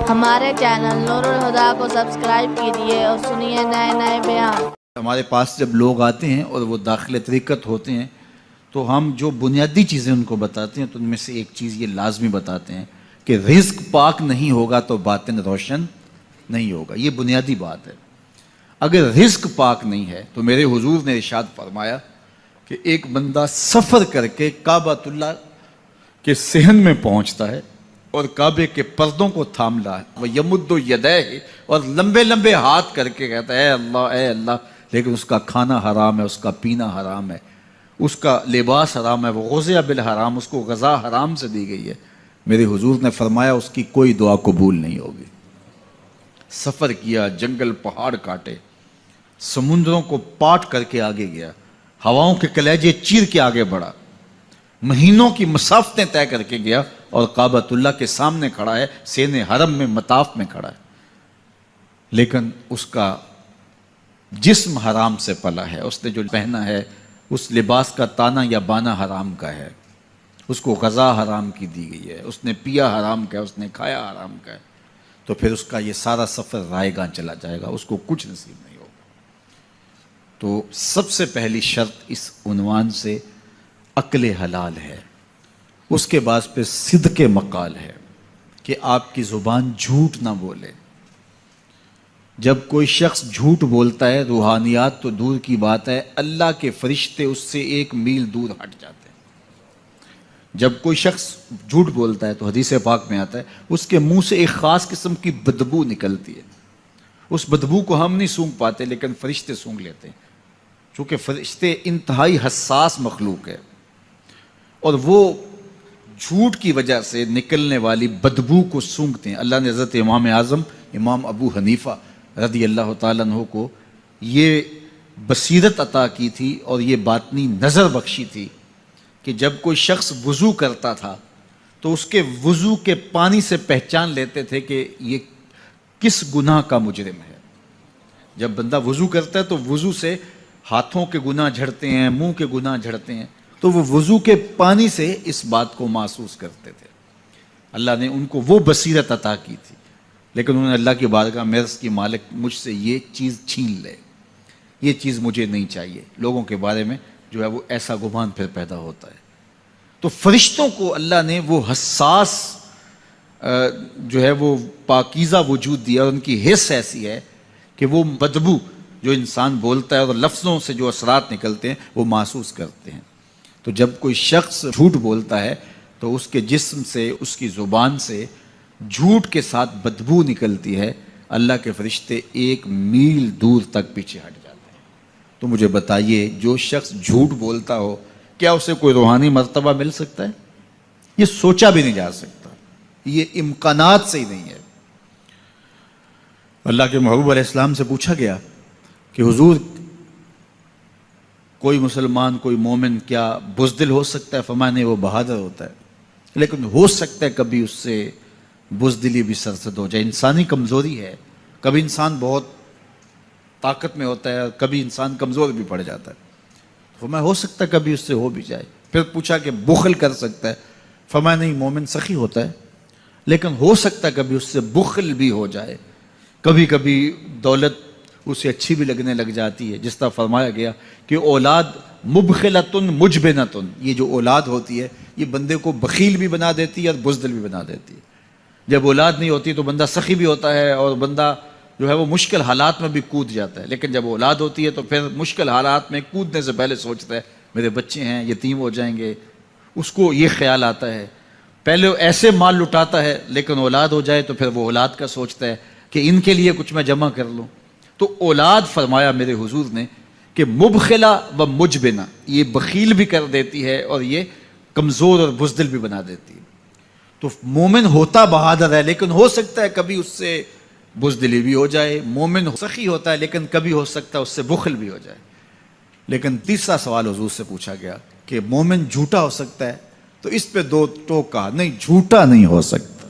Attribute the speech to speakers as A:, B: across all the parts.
A: ہمارے چینل نور الہدا کو سبسکرائب کیجیے اور سنیے نئے نئے بیان۔
B: ہمارے پاس جب لوگ آتے ہیں اور وہ داخل طریقت ہوتے ہیں تو ہم جو بنیادی چیزیں ان کو بتاتے ہیں تو ان میں سے ایک چیز یہ لازمی بتاتے ہیں کہ رزق پاک نہیں ہوگا تو باطن روشن نہیں ہوگا۔ یہ بنیادی بات ہے۔ اگر رزق پاک نہیں ہے تو میرے حضور نے ارشاد فرمایا کہ ایک بندہ سفر کر کے کعبۃ اللہ کے صحن میں پہنچتا ہے اور کعبے کے پردوں کو تھام رہا ہے، وہ یمد یدیہ، اور لمبے لمبے ہاتھ کر کے کہتا ہے اے اللہ، لیکن اس کا کھانا حرام ہے، اس کا پینا حرام ہے، اس کا لباس حرام ہے، وہ غزیہ بالحرام، اس کو غذا حرام سے دی گئی ہے۔ میرے حضور نے فرمایا اس کی کوئی دعا قبول نہیں ہوگی۔ سفر کیا، جنگل پہاڑ کاٹے، سمندروں کو پاٹ کر کے آگے گیا، ہواؤں کے کلیجے چیر کے آگے بڑھا، مہینوں کی مسافتیں طے کر کے گیا اور کعبۃ اللہ کے سامنے کھڑا ہے، سین حرم میں مطاف میں کھڑا ہے، لیکن اس کا جسم حرام سے پلا ہے، اس نے جو پہنا ہے اس لباس کا تانا یا بانا حرام کا ہے، اس کو غذا حرام کی دی گئی ہے، اس نے پیا حرام کا ہے، اس نے کھایا حرام کا ہے، تو پھر اس کا یہ سارا سفر رائے گاں چلا جائے گا، اس کو کچھ نصیب نہیں ہوگا۔ تو سب سے پہلی شرط اس عنوان سے عقل حلال ہے، اس کے بعد پہ صدق مقال ہے کہ آپ کی زبان جھوٹ نہ بولے۔ جب کوئی شخص جھوٹ بولتا ہے، روحانیات تو دور کی بات ہے، اللہ کے فرشتے اس سے 1 میل دور ہٹ جاتے ہیں۔ جب کوئی شخص جھوٹ بولتا ہے تو حدیث پاک میں آتا ہے اس کے منہ سے ایک خاص قسم کی بدبو نکلتی ہے، اس بدبو کو ہم نہیں سونگھ پاتے لیکن فرشتے سونگھ لیتے ہیں، چونکہ فرشتے انتہائی حساس مخلوق ہے، اور وہ جھوٹ کی وجہ سے نکلنے والی بدبو کو سونگھتے ہیں۔ اللہ نے حضرت امام اعظم امام ابو حنیفہ رضی اللہ تعالیٰ عنہ کو یہ بصیرت عطا کی تھی اور یہ باطنی نظر بخشی تھی کہ جب کوئی شخص وضو کرتا تھا تو اس کے وضو کے پانی سے پہچان لیتے تھے کہ یہ کس گناہ کا مجرم ہے۔ جب بندہ وضو کرتا ہے تو وضو سے ہاتھوں کے گناہ جھڑتے ہیں، منہ کے گناہ جھڑتے ہیں، تو وہ وضو کے پانی سے اس بات کو محسوس کرتے تھے۔ اللہ نے ان کو وہ بصیرت عطا کی تھی، لیکن انہوں نے اللہ کی بارگاہ میں عرض کی مالک مجھ سے یہ چیز چھین لے، یہ چیز مجھے نہیں چاہیے۔ لوگوں کے بارے میں جو ہے وہ ایسا گمان پھر پیدا ہوتا ہے۔ تو فرشتوں کو اللہ نے وہ حساس جو ہے وہ پاکیزہ وجود دیا، اور ان کی حس ایسی ہے کہ وہ بدبو جو انسان بولتا ہے اور لفظوں سے جو اثرات نکلتے ہیں وہ محسوس کرتے ہیں۔ تو جب کوئی شخص جھوٹ بولتا ہے تو اس کے جسم سے، اس کی زبان سے جھوٹ کے ساتھ بدبو نکلتی ہے، اللہ کے فرشتے 1 میل دور تک پیچھے ہٹ جاتے ہیں۔ تو مجھے بتائیے جو شخص جھوٹ بولتا ہو کیا اسے کوئی روحانی مرتبہ مل سکتا ہے؟ یہ سوچا بھی نہیں جا سکتا، یہ امکانات سے ہی نہیں ہے۔ اللہ کے محبوب علیہ السلام سے پوچھا گیا کہ حضور کوئی مسلمان، کوئی مومن کیا بزدل ہو سکتا ہے؟ فرمایا نہیں، وہ بہادر ہوتا ہے، لیکن ہو سکتا ہے کبھی اس سے بزدلی بھی سرزد ہو جائے، انسانی کمزوری ہے، کبھی انسان بہت طاقت میں ہوتا ہے، کبھی انسان کمزور بھی پڑ جاتا ہے، فرمایا ہو سکتا ہے کبھی اس سے ہو بھی جائے۔ پھر پوچھا کہ بخل کر سکتا ہے؟ فرمایا نہیں، مومن سخی ہوتا ہے، لیکن ہو سکتا ہے کبھی اس سے بخل بھی ہو جائے، کبھی کبھی دولت اسے اچھی بھی لگنے لگ جاتی ہے، جس طرح فرمایا گیا کہ اولاد مبخلتن مجبنتن، یہ جو اولاد ہوتی ہے یہ بندے کو بخیل بھی بنا دیتی ہے اور بزدل بھی بنا دیتی ہے۔ جب اولاد نہیں ہوتی تو بندہ سخی بھی ہوتا ہے اور بندہ جو ہے وہ مشکل حالات میں بھی کود جاتا ہے، لیکن جب اولاد ہوتی ہے تو پھر مشکل حالات میں کودنے سے پہلے سوچتا ہے میرے بچے ہیں یتیم ہو جائیں گے، اس کو یہ خیال آتا ہے، پہلے ایسے مال لٹاتا ہے لیکن اولاد ہو جائے تو پھر وہ اولاد کا سوچتا ہے کہ ان کے لیے کچھ میں جمع کر لوں۔ تو اولاد فرمایا میرے حضور نے کہ مبخلہ و مجبنہ، یہ بخیل بھی کر دیتی ہے اور یہ کمزور اور بزدل بھی بنا دیتی ہے۔ تو مومن ہوتا بہادر ہے لیکن ہو سکتا ہے کبھی اس سے بزدلی بھی ہو جائے، مومن سخی ہوتا ہے لیکن کبھی ہو سکتا ہے اس سے بخل بھی ہو جائے۔ لیکن تیسرا سوال حضور سے پوچھا گیا کہ مومن جھوٹا ہو سکتا ہے؟ تو اس پہ 2 ٹوک کہا، نہیں جھوٹا نہیں ہو سکتا،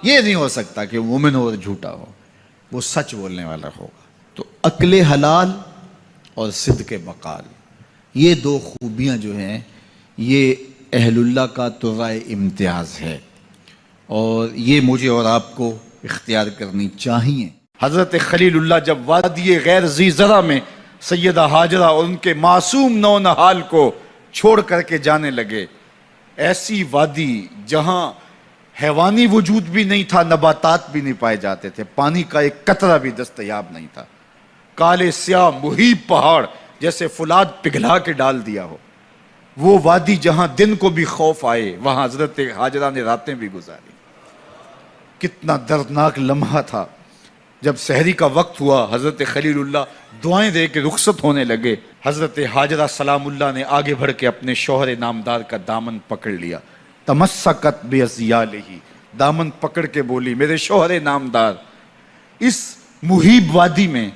B: یہ نہیں ہو سکتا کہ مومن ہو اور جھوٹا ہو، وہ سچ بولنے والا ہوگا۔ تو عقل حلال اور صدق مقال، یہ 2 خوبیاں جو ہیں یہ اہل اللہ کا طرح امتیاز ہے، اور یہ مجھے اور آپ کو اختیار کرنی چاہیے۔ حضرت خلیل اللہ جب وادی غیر ذی زرع میں سیدہ ہاجرہ اور ان کے معصوم نونہال کو چھوڑ کر کے جانے لگے، ایسی وادی جہاں حیوانی وجود بھی نہیں تھا، نباتات بھی نہیں پائے جاتے تھے، پانی کا ایک قطرہ بھی دستیاب نہیں تھا، کالے سیاہ مہیب پہاڑ جیسے فولاد پگھلا کے ڈال دیا ہو، وہ وادی جہاں دن کو بھی خوف آئے، وہاں حضرت ہاجرہ نے راتیں بھی گزاری۔ کتنا دردناک لمحہ تھا۔ جب سحری کا وقت ہوا، حضرت خلیل اللہ دعائیں دے کے رخصت ہونے لگے، حضرت ہاجرہ سلام اللہ نے آگے بڑھ کے اپنے شوہر نامدار کا دامن پکڑ لیا، تمسکت بعضیالہ، دامن پکڑ کے بولی، میرے شوہر نامدار، اس مہیب وادی میں،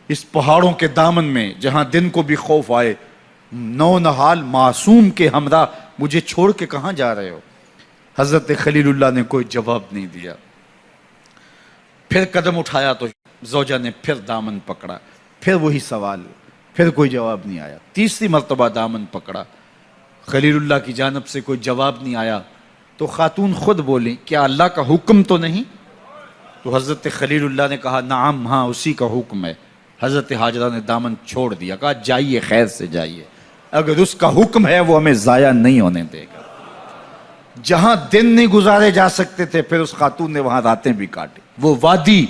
B: اس پہاڑوں کے دامن میں جہاں دن کو بھی خوف آئے، نونہال معصوم کے ہمراہ مجھے چھوڑ کے کہاں جا رہے ہو؟ حضرت خلیل اللہ نے کوئی جواب نہیں دیا۔ پھر قدم اٹھایا تو زوجہ نے پھر دامن پکڑا، پھر وہی سوال، پھر کوئی جواب نہیں آیا۔ تیسری مرتبہ دامن پکڑا، خلیل اللہ کی جانب سے کوئی جواب نہیں آیا، تو خاتون خود بولی، کیا اللہ کا حکم تو نہیں؟ تو حضرت خلیل اللہ نے کہا، نعم، ہاں اسی کا حکم ہے۔ حضرت ہاجرہ نے دامن چھوڑ دیا، کہا جائیے، خیر سے جائیے، اگر اس کا حکم ہے وہ ہمیں ضائع نہیں ہونے دے گا۔ جہاں دن نہیں گزارے جا سکتے تھے، پھر اس خاتون نے وہاں راتیں بھی کاٹی۔ وہ وادی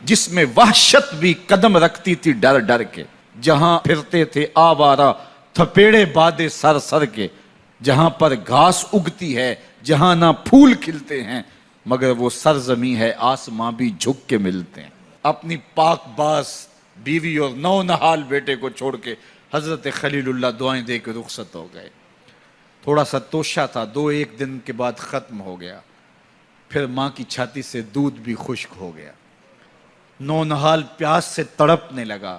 B: جس میں وحشت بھی قدم رکھتی تھی ڈر ڈر کے، جہاں پھرتے تھے آوارہ تھپیڑے بادے سر سر کے، جہاں پر گھاس اگتی ہے، جہاں نہ پھول کھلتے ہیں، مگر وہ سرزمین ہے، آسماں بھی جھک کے ملتے ہیں۔ اپنی پاک باز بیوی اور نونہال بیٹے کو چھوڑ کے حضرت خلیل اللہ دعائیں دے کے رخصت ہو گئے۔ تھوڑا سا توشہ تھا، 2-1 دن کے بعد ختم ہو گیا۔ پھر ماں کی چھاتی سے دودھ بھی خشک ہو گیا، نونہال پیاس سے تڑپنے لگا۔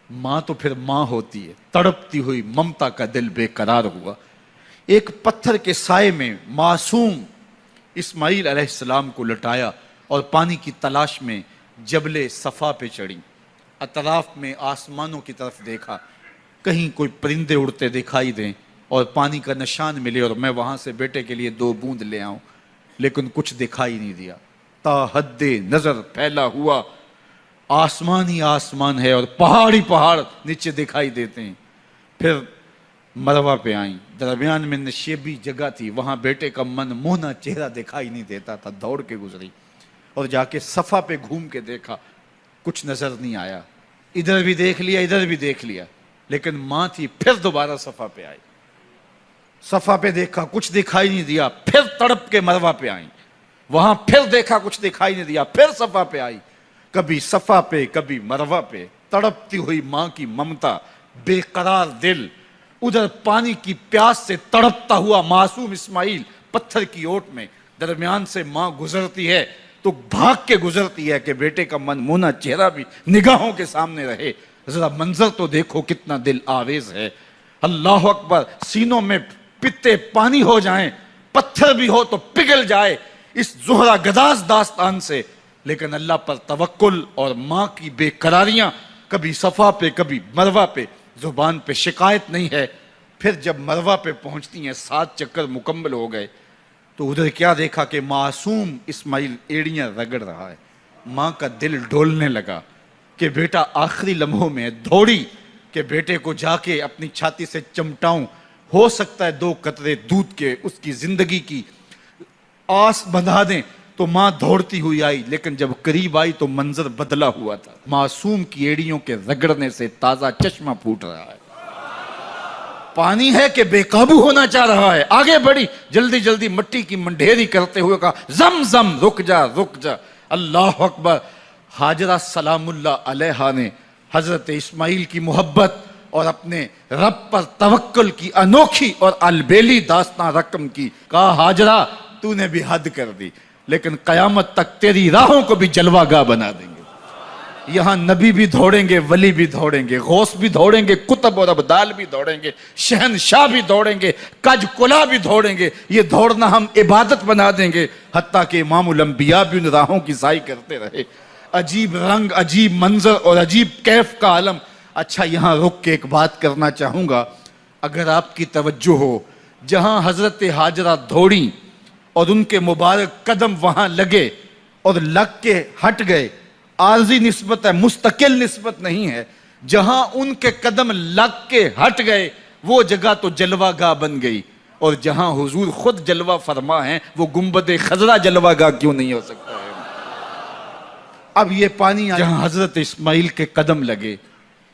B: ماں تو پھر ماں ہوتی ہے، تڑپتی ہوئی ممتا کا دل بے قرار ہوا۔ ایک پتھر کے سائے میں معصوم اسماعیل علیہ السلام کو لٹایا اور پانی کی تلاش میں جبل صفا پہ چڑھی۔ اطراف میں آسمانوں کی طرف دیکھا، کہیں کوئی پرندے اڑتے دکھائی دیں اور پانی کا نشان ملے اور میں وہاں سے بیٹے کے لیے 2 بوند لے آؤں، لیکن کچھ دکھائی نہیں دیا۔ تا حد نظر پھیلا ہوا آسمان ہی آسمان ہے اور پہاڑ ہی پہاڑ نیچے دکھائی دیتے ہیں۔ پھر مروہ پہ آئیں، درمیان میں نشیبی جگہ تھی، وہاں بیٹے کا من موہنا چہرہ دکھائی نہیں دیتا تھا، دوڑ کے گزری اور جا کے صفا پہ گھوم کے دیکھا، کچھ نظر نہیں آیا۔ ادھر بھی دیکھ لیا، ادھر بھی دیکھ لیا، لیکن ماں تھی۔ پھر دوبارہ صفا پہ آئی، صفا پہ دیکھا، کچھ دکھائی نہیں دیا۔ پھر تڑپ کے مروہ پہ آئیں، وہاں پھر دیکھا، کچھ دکھائی نہیں دیا۔ پھر صفا پہ آئی، کبھی صفا پہ کبھی مروہ پہ، تڑپتی ہوئی ماں کی ممتا، بے قرار دل، ادھر پانی کی پیاس سے تڑپتا ہوا معصوم اسماعیل پتھر کی اوٹ میں، درمیان سے ماں گزرتی ہے تو بھاگ کے گزرتی ہے کہ بیٹے کا من مونا چہرہ بھی نگاہوں کے سامنے رہے۔ ذرا منظر تو دیکھو کتنا دل آویز ہے۔ اللہ اکبر، سینوں میں پتے پانی ہو جائیں، پتھر بھی ہو تو پگھل جائے اس زہرہ گداز داستان سے، لیکن اللہ پر توکل اور ماں کی بے قراریاں، کبھی صفا پہ کبھی مروہ پہ، زبان پہ شکایت نہیں ہے۔ پھر جب مروہ پہ پہنچتی ہیں، 7 چکر مکمل ہو گئے، تو ادھر کیا دیکھا کہ معصوم اسماعیل ایڑیاں رگڑ رہا ہے۔ ماں کا دل ڈولنے لگا کہ بیٹا آخری لمحوں میں دوڑی کہ بیٹے کو جا کے اپنی چھاتی سے چمٹاؤں، ہو سکتا ہے 2 قطرے دودھ کے اس کی زندگی کی آس بندھا دیں۔ تو ماں دوڑتی ہوئی آئی، لیکن جب قریب آئی تو منظر بدلا ہوا تھا۔ معصوم کی ایڑیوں کے رگڑنے سے تازہ چشمہ پھوٹ رہا ہے، پانی ہے کہ بے قابو ہونا چاہ رہا ہے۔ آگے بڑھی، جلدی جلدی مٹی کی منڈھیری کرتے ہوئے کہا، زم زم، رک جا رک جا۔ اللہ اکبر۔ ہاجرہ سلام اللہ علیہا نے حضرت اسماعیل کی محبت اور اپنے رب پر توکل کی انوکھی اور البیلی داستان رقم کی۔ کہا، ہاجرہ تو نے بھی حد کر دی، لیکن قیامت تک تیری راہوں کو بھی جلوہ گاہ بنا دیں گے۔ یہاں نبی بھی دوڑیں گے، ولی بھی دوڑیں گے، غوث بھی دوڑیں گے، کتب اور ابدال بھی دوڑیں گے، شہنشاہ بھی دوڑیں گے، کج کلا بھی دوڑیں گے۔ یہ دوڑنا ہم عبادت بنا دیں گے، حتیٰ کہ امام الانبیاء بھی ان راہوں کی سائی کرتے رہے۔ عجیب رنگ، عجیب منظر اور عجیب کیف کا عالم۔ اچھا، یہاں رک کے ایک بات کرنا چاہوں گا، اگر آپ کی توجہ ہو، جہاں حضرت ہاجرہ دوڑیں اور ان کے مبارک قدم وہاں لگے اور لگ کے ہٹ گئے. عارضی نسبت ہے، مستقل نسبت نہیں ہے. جہاں ان کے قدم لگ کے ہٹ گئے وہ جگہ تو جلوہ گاہ بن گئی، اور جہاں حضور خود جلوہ فرما ہیں وہ گنبد خضرا جلوہ گاہ کیوں نہیں ہو سکتا ہے؟ اب یہ پانی جہاں حضرت اسماعیل کے قدم لگے،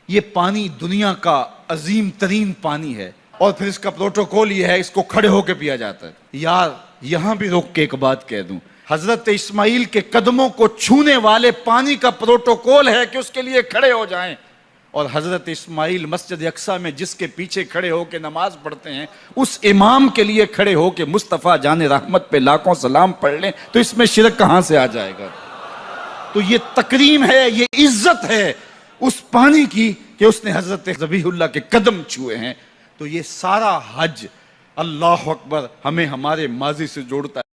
B: یہ پانی دنیا کا عظیم ترین پانی ہے، اور پھر اس کا پروٹوکول یہ ہے اس کو کھڑے ہو کے پیا جاتا ہے. یار یہاں بھی روک کے ایک بات کہہ دوں، حضرت اسماعیل کے قدموں کو چھونے والے پانی کا پروٹوکول ہے کہ اس کے لیے کھڑے ہو جائیں، اور حضرت اسماعیل مسجد اقصیٰ میں جس کے پیچھے کھڑے ہو کے نماز پڑھتے ہیں اس امام کے لیے کھڑے ہو کے مصطفیٰ جان رحمت پہ لاکھوں سلام پڑھ لیں تو اس میں شرک کہاں سے آ جائے گا؟ تو یہ تکریم ہے، یہ عزت ہے اس پانی کی کہ اس نے حضرت ذبیح اللہ کے قدم چھوئے ہیں. تو یہ سارا حج اللہ اکبر ہمیں ہمارے ماضی سے جوڑتا ہے.